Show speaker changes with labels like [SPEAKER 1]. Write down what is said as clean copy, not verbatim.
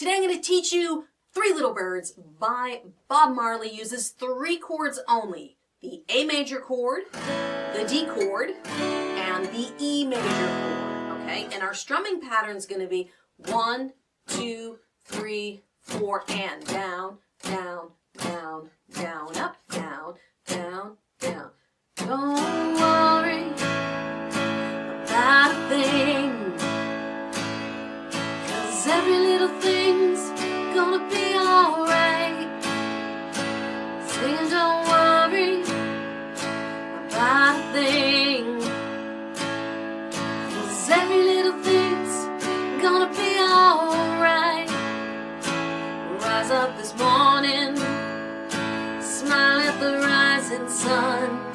[SPEAKER 1] Today I'm going to teach you Three Little Birds by Bob Marley. Uses 3 chords only. The A major chord, the D chord, and the E major chord. Okay? And our strumming pattern is going to be 1, 2, 3, 4, and down, down, down, down, up, down, down, down. Don't worry about a thing, 'cause every little thing's gonna be alright. Sing, don't worry about a thing, 'cause every little thing's gonna be alright. Rise up this morning, smile at the rising sun.